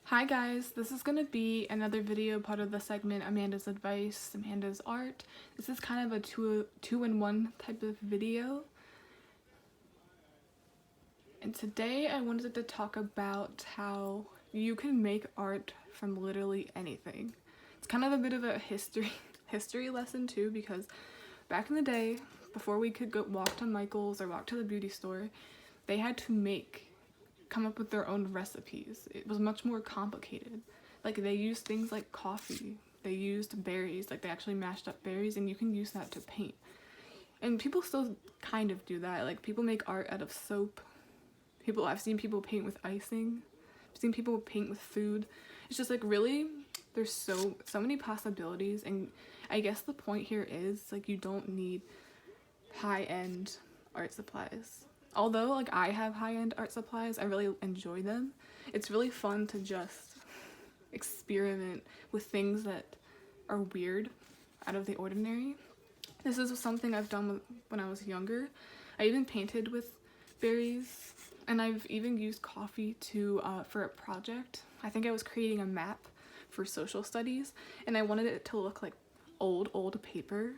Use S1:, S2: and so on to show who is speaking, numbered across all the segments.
S1: Hi guys, this is gonna be another video part of the segment Amanda's Advice, Amanda's Art. This is kind of a two-in-one type of video. And today I wanted to talk about how you can make art from literally anything. It's kind of a bit of a history lesson too, because back in the day, before we could go walk to Michael's or walk to the beauty store, they had to come up with their own recipes. It was much more complicated. Like, they used things like coffee, they used berries, like they actually mashed up berries, and you can use that to paint. And people still kind of do that. Like, people make art out of soap. I've seen people paint with icing. I've seen people paint with food. It's just like, really, there's so many possibilities. And I guess the point here is, like, you don't need high-end art supplies. Although, like, I have high-end art supplies, I really enjoy them. It's really fun to just experiment with things that are weird, out of the ordinary. This is something I've done when I was younger. I even painted with berries, and I've even used coffee for a project. I think I was creating a map for social studies, and I wanted it to look like old paper.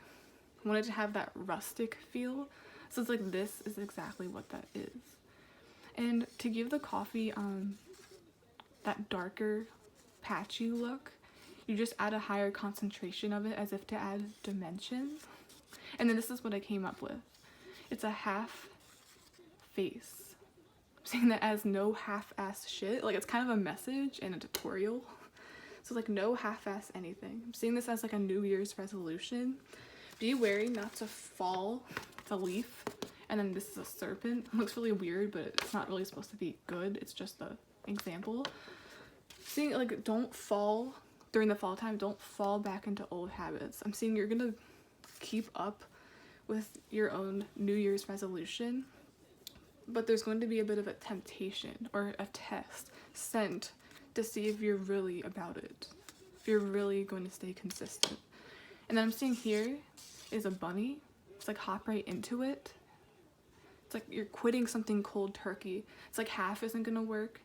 S1: I wanted to have that rustic feel. So it's like, this is exactly what that is. And to give the coffee that darker, patchy look, you just add a higher concentration of it, as if to add dimension. And then this is what I came up with. It's a half face. I'm saying that as no half-ass shit. Like, it's kind of a message and a tutorial. So, like, no half-ass anything. I'm seeing this as like a New Year's resolution. Be wary not to fall. It's a leaf, and then this is a serpent. It looks really weird, but it's not really supposed to be good. It's just an example. Seeing, like, don't fall during the fall time. Don't fall back into old habits. I'm seeing you're gonna keep up with your own New Year's resolution, but there's going to be a bit of a temptation or a test sent to see if you're really about it, if you're really going to stay consistent. And then I'm seeing here is a bunny. It's like, hop right into it. It's like you're quitting something cold turkey. It's like half isn't gonna work,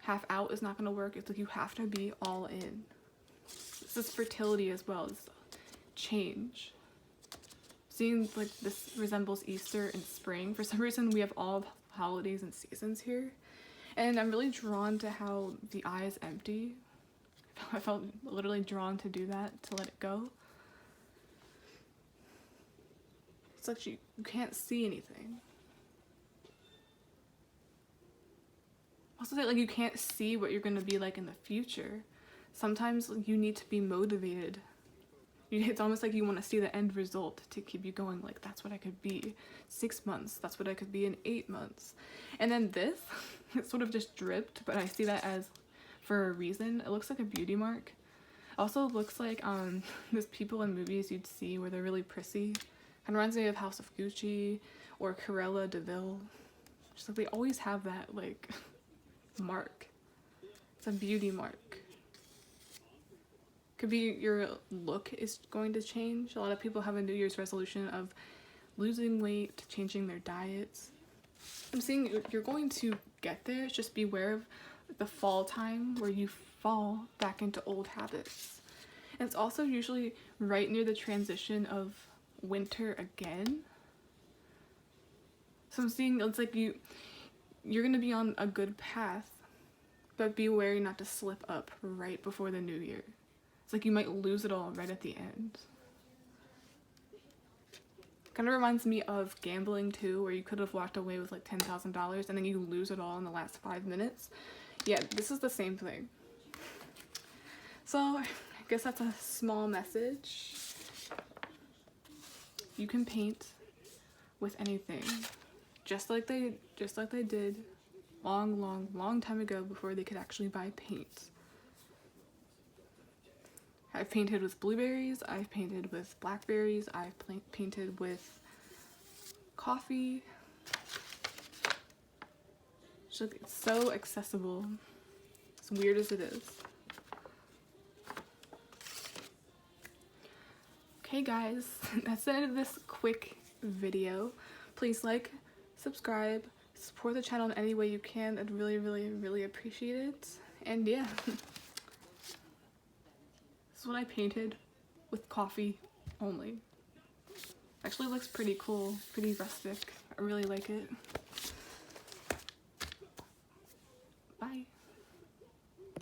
S1: half out is not gonna work. It's like you have to be all in. This is fertility as well. It's change. Seeing like this resembles Easter and spring. For some reason we have all holidays and seasons here. And I'm really drawn to how the eye is empty. I felt literally drawn to do that, to let it go. It's like you can't see anything. Also, like, you can't see what you're gonna be like in the future. Sometimes you need to be motivated. It's almost like you want to see the end result to keep you going. Like, that's what I could be 6 months. That's what I could be in 8 months. And then this, it sort of just dripped, but I see that as for a reason. It looks like a beauty mark. Also looks like those people in movies you'd see where they're really prissy. Kind of reminds me of House of Gucci or Cruella de Vil. Just like, they always have that, like, mark. It's a beauty mark. Could be your look is going to change. A lot of people have a New Year's resolution of losing weight, changing their diets. I'm seeing you're going to get there. Just beware of the fall time where you fall back into old habits. And it's also usually right near the transition of winter again. So I'm seeing it's like you're gonna be on a good path, but be wary not to slip up right before the new year. It's like you might lose it all right at the end. Kind of reminds me of gambling too, where you could have walked away with like $10,000 and then you lose it all in the last 5 minutes. Yeah, this is the same thing. So I guess that's a small message. You can paint with anything, just like they did long time ago, before they could actually buy paint. I've painted with blueberries, I've painted with blackberries, I've painted with coffee. It's so accessible, as weird as it is. Okay guys, that's the end of this quick video. Please like, subscribe, support the channel in any way you can. I'd really appreciate it. And yeah, this is what I painted with coffee only. Actually looks pretty cool, pretty rustic. I really like it.